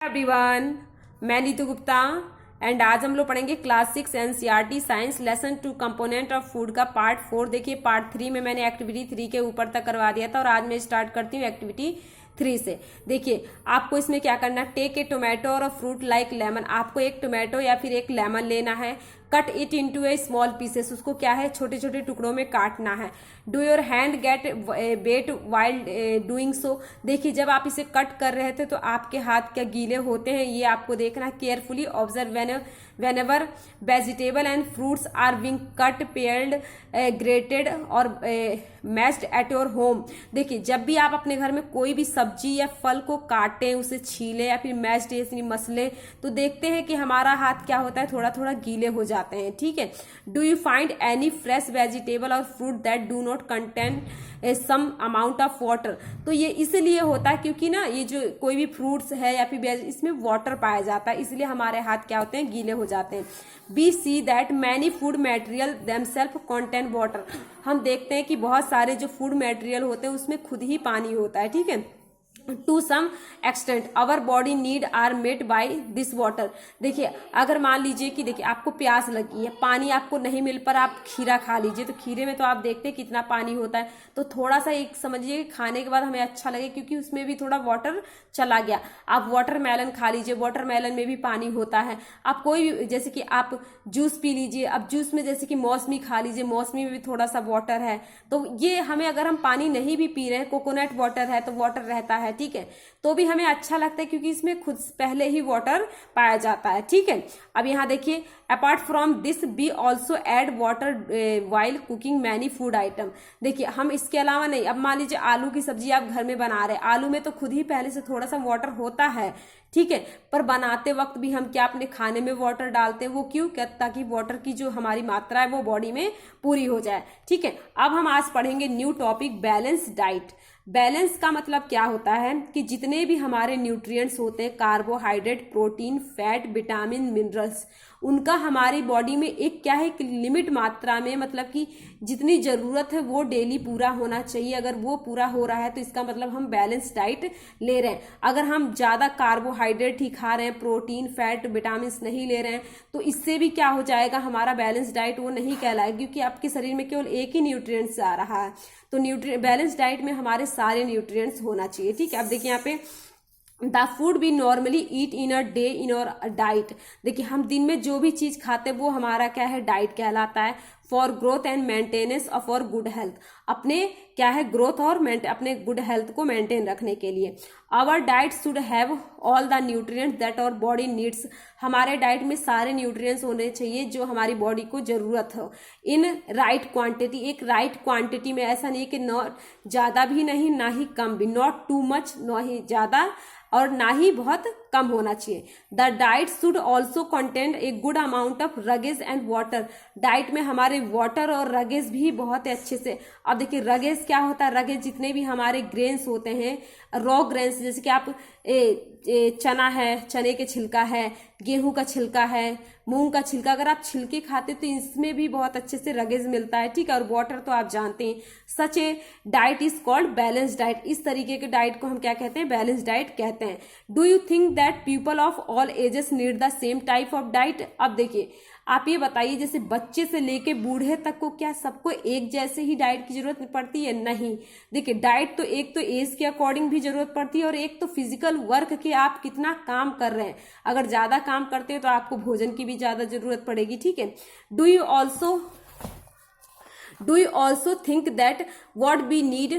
Everyone, मैं Neetu Gupta and आज हम लोग पढ़ेंगे class 6 NCERT science lesson 2 component of food का पार्ट 4। देखिए पार्ट 3 में मैंने एक्टिविटी 3 के ऊपर तक करवा दिया था और आज मैं स्टार्ट करती हूँ एक्टिविटी 3 से। देखिए आपको इसमें क्या करना है, टेक ए टोमेटो और अ फ्रूट लाइक लेमन। आपको एक टोमेटो या फिर एक लेमन लेना है, cut it into a small pieces. उसको क्या है, छोटे छोटे टुकड़ों में काटना है। Do your hand get wet while doing so. देखिए जब आप इसे कट कर रहे थे तो आपके हाथ क्या गीले होते हैं, ये आपको देखना है। Carefully observe whenever vegetable and fruits are being cut, peeled, grated और mashed at your home। देखिए जब भी आप अपने घर में कोई भी सब्जी या फल को काटें, उसे छीलें या फिर मैश्ड यानी मसले, तो देखते हैं कि हमारा हाथ क्या होता है, थोड़ा थोड़ा गीले हो जाते हैं। ठीक है। Do you find any fresh vegetable और fruit that do not contain some amount of water. तो ये इसलिए होता है क्योंकि ना ये जो कोई भी फ्रूट्स है या फिर इसमें वाटर पाया जाता है, इसलिए हमारे हाथ क्या होते हैं, गीले हो जाते हैं। We see that many food material themself contain water. हम देखते हैं कि बहुत सारे जो फूड मटेरियल होते हैं उसमें खुद ही पानी होता है। ठीक है। To some extent our body need are made by this water. देखिए अगर मान लीजिए कि देखिए आपको प्यास लगी है, पानी आपको नहीं मिल पर आप खीरा खा लीजिए, तो खीरे में तो आप देखते हैं कितना पानी होता है। तो थोड़ा सा एक समझिए खाने के बाद हमें अच्छा लगे क्योंकि उसमें भी थोड़ा वाटर चला गया। आप वाटरमेलन खा लीजिए, वाटरमेलन में भी पानी होता है। आप कोई भी जैसे कि आप जूस पी लीजिए, अब जूस में जैसे कि मौसमी खा लीजिए, मौसमी में भी थोड़ा सा वाटर है। तो ये हमें अगर हम पानी नहीं भी पी रहे हैं, कोकोनट वाटर है तो वाटर रहता है, ठीक है, तो भी हमें अच्छा लगता है क्योंकि इसमें खुद पहले ही वाटर पाया जाता है। ठीक है। अब यहाँ देखिए apart from this we also add water while cooking many food item. देखिए हम इसके अलावा नहीं, अब मान लीजिए आलू की सब्जी आप घर में बना रहे हैं, आलू में तो खुद ही पहले से थोड़ा सा वाटर होता है, ठीक है, पर बनाते वक्त भी हम क्या अपने खाने में वाटर डालते हैं, वो क्यों, क्या, ताकि वाटर की जो हमारी मात्रा है वो बॉडी में पूरी हो जाए। ठीक है। अब हम आज पढ़ेंगे new topic balance diet. Balance का मतलब क्या होता है कि जितने भी हमारे न्यूट्रिएंट्स होते हैं, carbohydrate, protein, fat, vitamin, minerals, उनका हमारी बॉडी में एक क्या है, एक लिमिट मात्रा में, मतलब कि जितनी जरूरत है वो डेली पूरा होना चाहिए। अगर वो पूरा हो रहा है तो इसका मतलब हम बैलेंस डाइट ले रहे हैं। अगर हम ज्यादा कार्बोहाइड्रेट ही खा रहे हैं, प्रोटीन, फैट, विटामिन नहीं ले रहे हैं, तो इससे भी क्या हो जाएगा, हमारा बैलेंस डाइट वो नहीं कहलाएगा क्योंकि आपके शरीर में केवल एक ही न्यूट्रिएंट्स आ रहा है। तो बैलेंस डाइट में हमारे सारे न्यूट्रिएंट्स होना चाहिए। ठीक है। अब देखिए यहाँ पे the food we normally eat in a day in our diet. देखिए हम दिन में जो भी चीज खाते हैं वो हमारा क्या है, डाइट कहलाता है। For growth and maintenance of for good health, अपने क्या है ग्रोथ और अपने गुड हेल्थ को मेंटेन रखने के लिए। Our diet should have all the nutrients that our body needs. हमारे डाइट में सारे न्यूट्रिएंट्स होने चाहिए जो हमारी बॉडी को जरूरत हो, इन राइट क्वांटिटी। एक राइट क्वांटिटी में, ऐसा नहीं कि नॉट ज्यादा भी नहीं ना ही कम भी, नॉट टू मच, ना ही ज्यादा और ना ही बहुत कम होना चाहिए। The diet should also contain a good amount of roughage and water. Diet में हमारे वाटर और रगेज भी बहुत अच्छे से। अब देखिए रगेज क्या होता है, रगेज जितने भी हमारे ग्रेन्स होते हैं, रॉ ग्रेन्स, जैसे कि आप चना है, चने के छिलका है, गेहूं का छिलका है, मूंग का छिलका, अगर आप छिलके खाते तो इसमें भी बहुत अच्छे से रगेज मिलता है। ठीक है। और वाटर तो आप जानते हैं। Such a diet is called balance diet. इस तरीके के डाइट को हम क्या कहते हैं, बैलेंस डाइट कहते हैं। Do you think that people of all ages need the same type of diet. अब देखिए आप ये बताइए, जैसे बच्चे से लेके बूढ़े तक को क्या सबको एक जैसे ही डाइट की जरूरत पड़ती है? नहीं। देखिए डाइट तो एक तो एज के अकॉर्डिंग भी जरूरत पड़ती है और एक तो फिजिकल वर्क के आप कितना काम कर रहे हैं। अगर ज्यादा काम करते हैं तो आपको भोजन की भी ज्यादा जरूरत पड़ेगी। ठीक है। Do you also think that what we need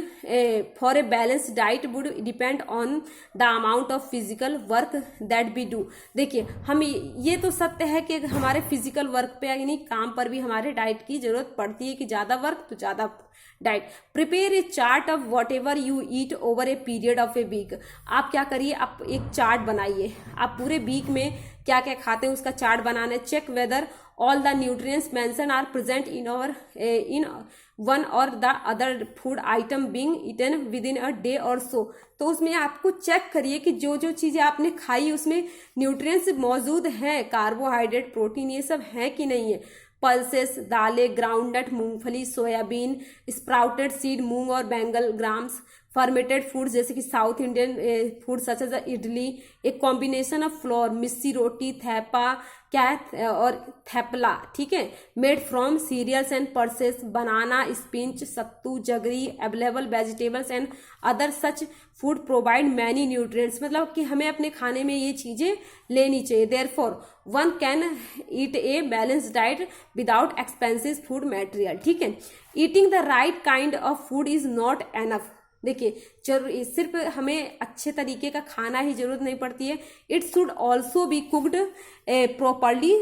for a balanced diet would depend on the amount of physical work that we do। देखिए हम ये तो सत्य है कि हमारे फिजिकल वर्क पे यानी काम पर भी हमारे डाइट की जरूरत पड़ती है कि ज्यादा वर्क तो ज्यादा diet. Prepare a chart of whatever you eat over a period of a week. आप क्या करिए, आप एक चार्ट बनाइए, आप पूरे वीक में क्या क्या खाते हैं उसका चार्ट बनाना है। Check whether all the nutrients mentioned are present in our in one or the other food item being eaten within a day or so। तो उसमें आपको चेक करिए कि जो जो चीजें आपने खाई उसमें न्यूट्रिएंट्स मौजूद हैं, कार्बोहाइड्रेट, प्रोटीन, ये सब है कि नहीं है। पल्सेस, दालें, ग्राउंडनट, मूंगफली, सोयाबीन, स्प्राउटेड सीड, मूंग और बैंगल ग्राम्स, फर्मेटेड फूड जैसे कि South Indian food such as idli, एक combination of flour, missi roti, थैपा क्या है और थैपला, ठीक है, made from cereals and pulses, banana, spinach, sattu, jaggery, available vegetables and other such food provide many nutrients. मतलब कि हमें अपने खाने में ये चीजें लेनी चाहिए। Therefore one can eat a balance diet without expensive food material, ठीक है। Eating the right kind of food is not enough. देखिए जरूर सिर्फ हमें अच्छे तरीके का खाना ही जरूरत नहीं पड़ती है, it should also be cooked properly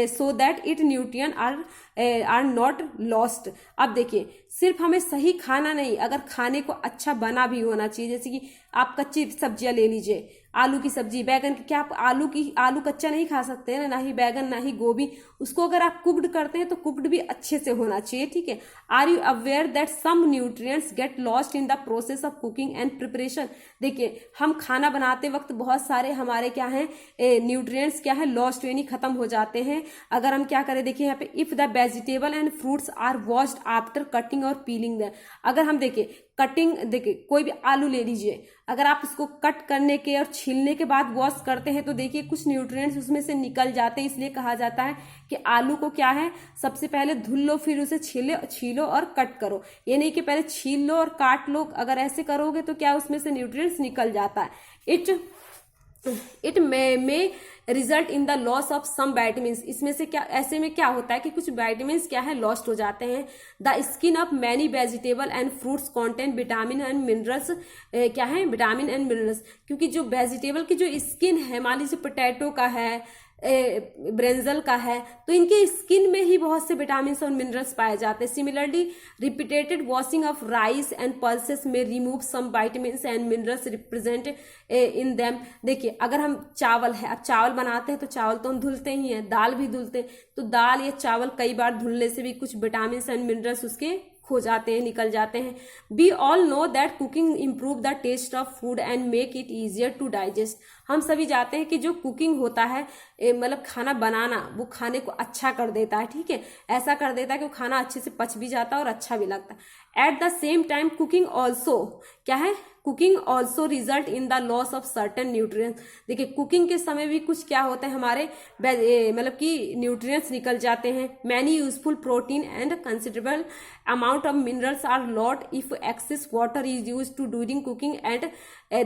so that it nutrient are not lost. अब देखिए सिर्फ हमें सही खाना नहीं, अगर खाने को अच्छा बना भी होना चाहिए। जैसे कि आप कच्ची सब्जियां ले लीजिए, आलू की सब्जी, बैगन की, क्या आप आलू कच्चा नहीं खा सकते हैं ना ही बैगन ना ही गोभी, उसको अगर आप कुक्ड करते हैं तो कुक्ड भी अच्छे से होना चाहिए, ठीक है। Are you aware that some nutrients get lost in the process of cooking and preparation. देखिए हम खाना बनाते वक्त बहुत सारे हमारे क्या है न्यूट्रिएंट्स क्या है लॉस्ट यानी खत्म हो जाते हैं। अगर हम क्या करें, देखिए यहाँ पे if the vegetable and fruits are washed after cutting और पीलिंग द, अगर हम देखिए कटिंग, देखिए कोई भी आलू ले लीजिए, अगर आप इसको कट करने के और छीलने के बाद वॉश करते हैं तो देखिए कुछ न्यूट्रिएंट्स उसमें से निकल जाते हैं। इसलिए कहा जाता है कि आलू को क्या है सबसे पहले धुल लो, फिर उसे छीलो और कट करो। ये नहीं कि पहले छील लो और काट लो, अगर ऐसे करोगे तो क्या उसमें से न्यूट्रिएंट्स निकल जाता है। It may result in the loss of some vitamin. इसमें से क्या, ऐसे में क्या होता है कि कुछ वाइटामिन क्या है लॉस्ट हो जाते हैं। The skin of many vegetable and fruits content vitamin and minerals, क्या है विटामिन एंड मिनरल्स, क्योंकि जो वेजिटेबल की जो स्किन है, मान लीजिए पोटैटो का है, ब्रेंजल का है, तो इनके स्किन में ही बहुत से विटामिन और मिनरल्स पाए जाते हैं। Similarly repeated washing of rice and pulses may remove some vitamin and minerals represent in them. देखिए अगर हम चावल है, अब चावल बनाते हैं तो चावल तो हम धुलते ही हैं, दाल भी धुलते हैं, तो दाल या चावल कई बार धुलने से भी कुछ विटामिन एंड मिनरल्स उसके खो जाते हैं, निकल जाते हैं। We all know that cooking improve the taste of food and make it easier to digest. हम सभी जानते हैं कि जो कुकिंग होता है मतलब खाना बनाना, वो खाने को अच्छा कर देता है, ठीक है, ऐसा कर देता है कि वो खाना अच्छे से पच भी जाता है और अच्छा भी लगता है। At the same time cooking also क्या है, cooking also result in the loss of certain nutrients. देखिए कुकिंग के समय भी कुछ क्या होता है हमारे मतलब कि न्यूट्रिएंट्स निकल जाते हैं। Many useful protein and considerable amount of minerals are lost if excess water is use to during cooking and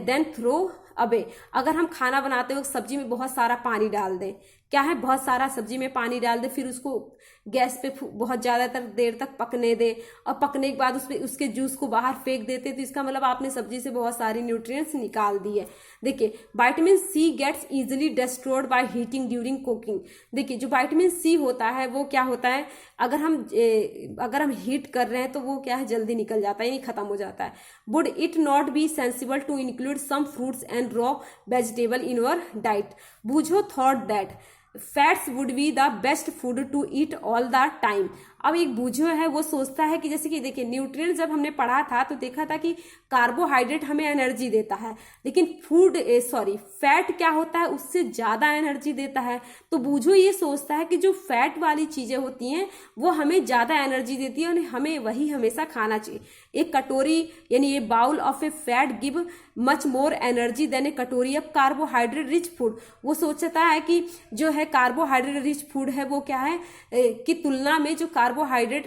then throw away. अगर हम खाना बनाते वक्त सब्जी में बहुत सारा पानी डाल दें, क्या है बहुत सारा सब्जी में पानी डाल दे, फिर उसको गैस पे बहुत ज्यादातर देर तक पकने दे और पकने के बाद उसके जूस को बाहर फेंक देते, तो इसका मतलब आपने सब्जी से बहुत सारी न्यूट्रिएंट्स निकाल दिए। देखिए vitamin C gets easily destroyed by heating during cooking. देखिए जो विटामिन सी होता है वो क्या होता है, अगर हम हीट कर रहे हैं तो वो क्या है जल्दी निकल जाता है, यानी खत्म हो जाता है। Would it not be sensible to include some fruits and raw vegetable in your diet. Boojho thought that fats would be the best food to eat all the time. अब एक बूझो है वो सोचता है कि जैसे कि देखिए न्यूट्रिएंट्स जब हमने पढ़ा था तो देखा था कि कार्बोहाइड्रेट हमें एनर्जी देता है, लेकिन फैट क्या होता है उससे ज्यादा एनर्जी देता है। तो बूझो ये सोचता है कि जो फैट वाली चीजें होती हैं वो हमें ज्यादा एनर्जी देती है और हमें वही हमेशा खाना चाहिए। एक कटोरी यानी ये bowl of a fat give much more energy than a katori of carbohydrate rich food. वो सोचता है कि जो है कार्बोहाइड्रेट रिच फूड है वो क्या है की तुलना में जो कार्बोहाइड्रेट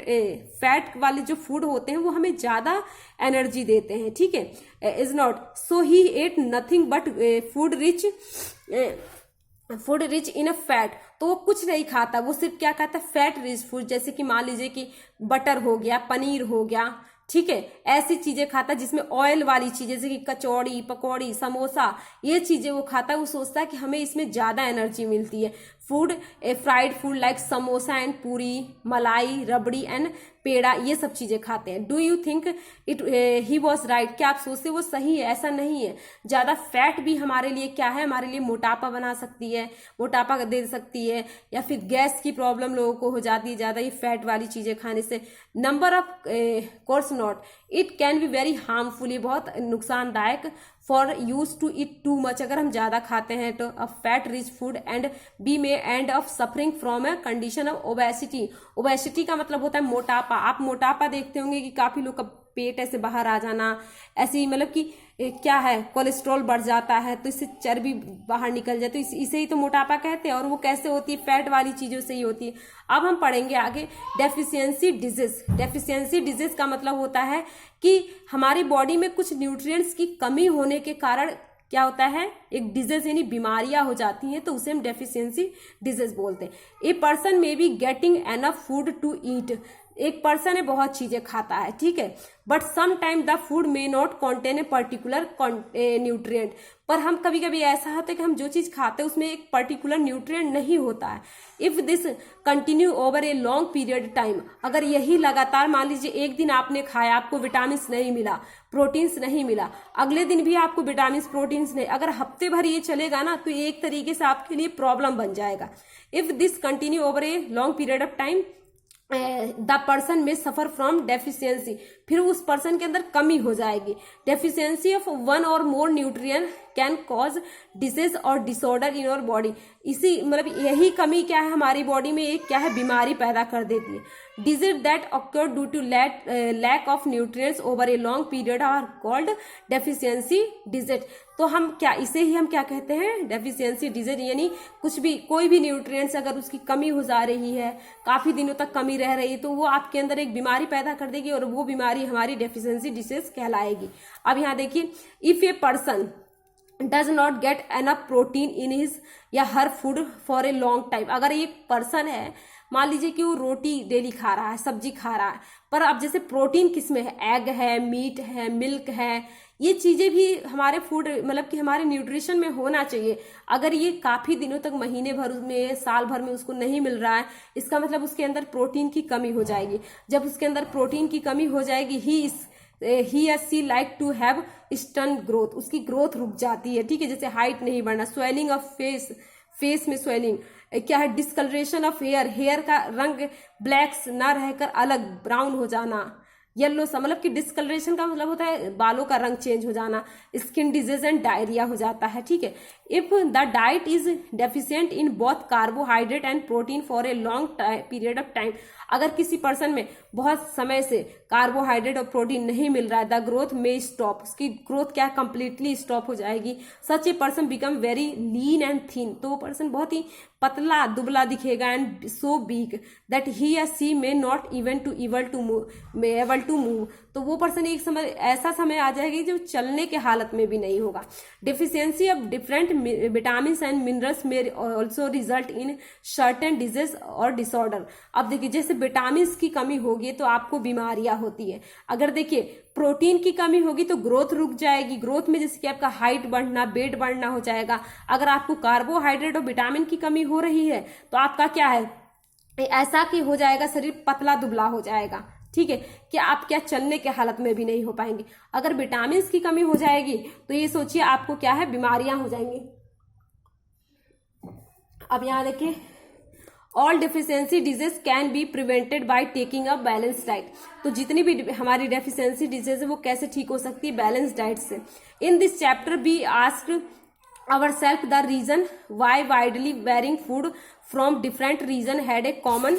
फैट वाले जो फूड होते हैं वो हमें ज्यादा एनर्जी देते हैं, ठीक है। Is not so he eat nothing but food rich in a fat. तो वो कुछ नहीं खाता, वो सिर्फ क्या खाता है फैट रिच फूड, जैसे कि मान लीजिए कि बटर हो गया, पनीर हो गया, ठीक है, ऐसी चीजें खाता है जिसमें ऑयल वाली चीजें जैसे कि कचौड़ी, पकौड़ी, समोसा, ये चीजें वो खाता है। वो सोचता है कि हमें इसमें ज्यादा एनर्जी मिलती है। Food fried food like samosa and पूरी, मलाई, रबड़ी एंड पेड़ा, ये सब चीजें खाते हैं। Do you think it he was right? क्या आप सोचते वो सही है? ऐसा नहीं है। ज्यादा फैट भी हमारे लिए क्या है, हमारे लिए मोटापा बना सकती है, मोटापा दे सकती है, या फिर गैस की प्रॉब्लम लोगों को हो जाती है ज्यादा ये फैट वाली चीजें खाने से। Number of course not, it can be very harmful, ये बहुत नुकसानदायक for use to it too much, अगर हम ज्यादा खाते हैं तो। A fat rich food and we may end of suffering from a condition of obesity. Obesity का मतलब होता है मोटापा। आप मोटापा देखते होंगे कि काफी लोग का पेट ऐसे बाहर आ जाना, ऐसे ही मतलब कि क्या है, कोलेस्ट्रॉल बढ़ जाता है तो इससे चर्बी बाहर निकल जाती है, इसे ही तो मोटापा कहते हैं। और वो कैसे होती है, फैट वाली चीजों से ही होती है। अब हम पढ़ेंगे आगे डेफिशिएंसी डिजीज। डेफिशिएंसी डिजीज का मतलब होता है कि हमारी बॉडी में कुछ न्यूट्रिएंट्स की कमी होने के कारण क्या होता है, एक डिजीज यानी बीमारियां हो जाती हैं, तो उसे हम डेफिशिएंसी डिजीज बोलते हैं। A person may be getting enough food to eat. एक पर्सन है बहुत चीजें खाता है, ठीक है, but some time the food may not contain a particular nutrient. पर हम कभी कभी ऐसा होता है कि हम जो चीज खाते हैं उसमें एक पर्टिकुलर न्यूट्रिएंट नहीं होता है। If this continue over a long period time, अगर यही लगातार, मान लीजिए एक दिन आपने खाया, आपको विटामिन नहीं मिला, प्रोटीन्स नहीं मिला, अगले दिन भी आपको विटामिन प्रोटीन्स नहीं, अगर हफ्ते भर ये चलेगा ना तो एक तरीके से आपके लिए प्रॉब्लम बन जाएगा। If this continue over a long period of time the person में सफर फ्रॉम डेफिशिएंसी, फिर उस पर्सन के अंदर कमी हो जाएगी। डेफिशिएंसी ऑफ वन और मोर न्यूट्रिएंट कैन कॉज डिसीज और डिसऑर्डर इन योर बॉडी। इसी मतलब यही कमी क्या है हमारी बॉडी में, एक क्या है, बीमारी पैदा कर देती है। Disease that occur due to lack of nutrients over a long period are called deficiency disease. तो हम क्या, इसे ही हम क्या कहते हैं, डेफिशिएंसी डिजीज। यानी कुछ भी, कोई भी न्यूट्रिएंट्स अगर उसकी कमी हो जा रही है, काफी दिनों तक कमी रह रही है, तो वो आपके अंदर एक बीमारी पैदा कर देगी और वो बीमारी हमारी डेफिशिएंसी डिजीज कहलाएगी। अब यहाँ देखिए, if a person does not get enough protein in his या her food for a long time. अगर एक पर्सन है, मान लीजिए कि वो रोटी डेली खा रहा है, सब्जी खा रहा है, पर अब जैसे प्रोटीन किसमें है, एग है, मीट है, मिल्क है, ये चीजें भी हमारे फूड मतलब कि हमारे न्यूट्रिशन में होना चाहिए। अगर ये काफी दिनों तक, महीने भर में, साल भर में उसको नहीं मिल रहा है, इसका मतलब उसके अंदर प्रोटीन की कमी हो जाएगी। जब उसके अंदर प्रोटीन की कमी हो जाएगी, ही या she like to have stun growth, उसकी ग्रोथ रुक जाती है, ठीक है, जैसे हाइट नहीं बढ़ना, स्वेलिंग ऑफ फेस में स्वेलिंग, क्या है, डिस्कलरेशन ऑफ हेयर का रंग ब्लैक्स ना रहकर अलग ब्राउन हो जाना, येलो सा, मतलब कि डिस्कलरेशन का मतलब होता है बालों का रंग चेंज हो जाना, स्किन डिजीज एंड डायरिया हो जाता है, ठीक है। If the diet is deficient in both carbohydrate and protein for a long period of time, अगर किसी पर्सन में बहुत समय से कार्बोहाइड्रेट और प्रोटीन नहीं मिल रहा है, द ग्रोथ में स्टॉप, उसकी ग्रोथ क्या कंप्लीटली स्टॉप हो जाएगी। Such a person become very lean and thin, तो वो पर्सन बहुत ही पतला दुबला दिखेगा, and so weak that he या she may not even to able to move, तो वो पर्सन एक समय, ऐसा समय आ जाएगा जो चलने के हालत में भी नहीं होगा। Deficiency of different vitamin and minerals may also result in certain disease और डिसऑर्डर। अब देखिए, जैसे विटामिन की कमी होगी तो आपको बीमारियां होती है। अगर देखिए प्रोटीन की कमी होगी तो ग्रोथ रुक जाएगी, ग्रोथ में जैसे कि आपका हाइट बढ़ना, वेट बढ़ना हो जाएगा। अगर आपको कार्बोहाइड्रेट और विटामिन की कमी हो रही है तो आपका क्या है, ऐसा कि हो जाएगा, शरीर पतला दुबला हो जाएगा, ठीक है, कि आप क्या चलने के हालत में भी नहीं हो पाएंगे। अगर विटामिन की कमी हो जाएगी तो ये सोचिए आपको क्या है, बीमारियां हो जाएंगी। अब यहां देखिए, all deficiency disease can be prevented by taking a balance diet. तो जितनी भी हमारी डेफिशिएंसी डिजीज है वो कैसे ठीक हो सकती है, बैलेंस डाइट से। In this chapter be asked ourselves the reason why widely varying food from different region had a common।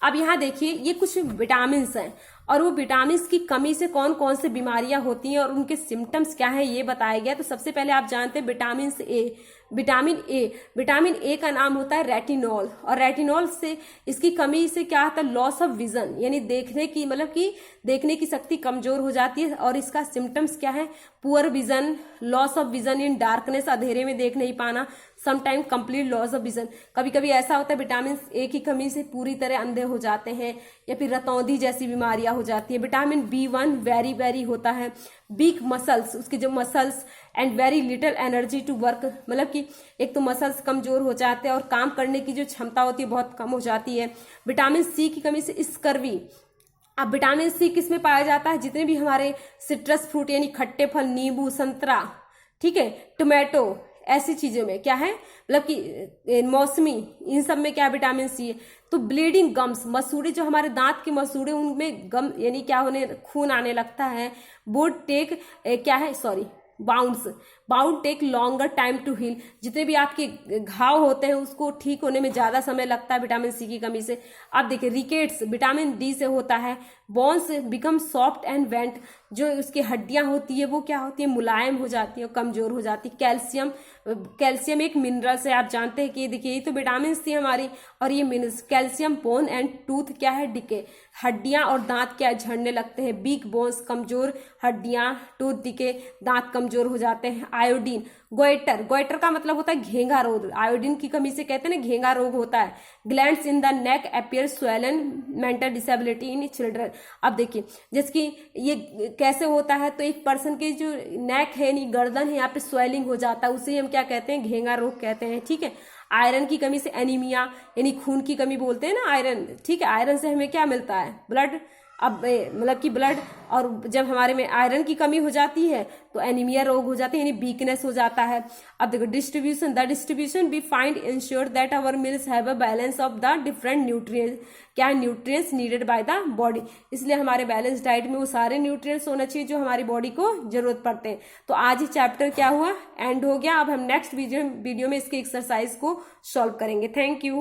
अब यहाँ देखिए, ये कुछ विटामिन हैं और वो विटामिन की कमी से कौन कौन से बीमारियां होती हैं और उनके सिम्टम्स क्या है ये बताया गया। तो सबसे पहले आप जानते हैं विटामिन ए का नाम होता है रेटिनॉल, और रेटिनॉल से इसकी कमी से क्या होता है, लॉस ऑफ विजन, यानी देखने की मतलब कि देखने की शक्ति कमजोर हो जाती है। और इसका सिम्टम्स क्या है, poor vision, loss of vision in darkness, अंधेरे में देख नहीं पाना, sometime complete loss of vision. कभी कभी ऐसा होता है विटामिन ए की कमी से पूरी तरह अंधे हो जाते हैं, या फिर रतौंधी जैसी बीमारियां हो जाती है। विटामिन B1 वेरी वेरी होता है। वीक मसल्स, उसके जो muscles and very little energy to work, मतलब कि एक तो मसल्स कमजोर हो जाते हैं और काम करने की जो क्षमता होती है बहुत कम हो जाती है। विटामिन सी की कमी से स्कर्वी। अब विटामिन सी किस में पाया जाता है, जितने भी हमारे सिट्रस फ्रूट यानी खट्टे फल, नींबू, संतरा, ठीक है, टोमेटो, ऐसी चीजों में क्या है, मतलब कि मौसमी, इन सब में क्या विटामिन सी है। तो ब्लीडिंग गम्स, मसूड़े, जो हमारे दांत के मसूड़े, उनमें गम यानी क्या होने, खून आने लगता है। वुड टेक क्या है, sorry, wound take longer time to heal. जितने भी आपके घाव होते हैं उसको ठीक होने में ज्यादा समय लगता है विटामिन सी की कमी से। अब देखिए रिकेट्स विटामिन डी से होता है। Bones become soft and went, जो उसकी हड्डियां होती है वो क्या होती है, मुलायम हो जाती है और कमजोर हो जाती है। कैल्शियम एक मिनरल है, आप जानते हैं कि देखिए ये तो विटामिन थी हमारी और ये minerals. Calcium bone and tooth क्या है, डिके, हड्डियां और दांत क्या झड़ने लगते हैं। वीक बोन्स कमजोर हड्डियां, टूथ डिके, दांत कमजोर हो जाते हैं। आयोडीन, गोइटर का मतलब होता है घेंगा रोग। आयोडीन की कमी से कहते हैं ना घेंगा रोग होता है। Glands in the neck appear swollen, mental disability in children. अब देखिए जिसकी ये कैसे होता है, तो एक पर्सन के जो नेक है यानी गर्दन है यहाँ पे स्वेलिंग हो जाता है, उसे हम क्या कहते हैं, घेंगा रोग कहते हैं। ठीक है। आयरन की कमी से एनीमिया यानी खून की कमी बोलते हैं ना, आयरन। ठीक है। आयरन से हमें क्या मिलता है, ब्लड। अब मतलब कि ब्लड, और जब हमारे में आयरन की कमी हो जाती है तो एनीमिया रोग हो जाते हैं यानी वीकनेस हो जाता है। अब देखो distribution, the distribution we find ensure that our meals have a balance of the different nutrients, क्या है, nutrients needed by the body. इसलिए हमारे बैलेंस डाइट में वो सारे न्यूट्रिएंट्स होना चाहिए जो हमारी बॉडी को जरूरत पड़ते हैं। तो आज ही चैप्टर क्या हुआ, एंड हो गया। अब हम नेक्स्ट वीडियो में इसके एक्सरसाइज को सॉल्व करेंगे। Thank you.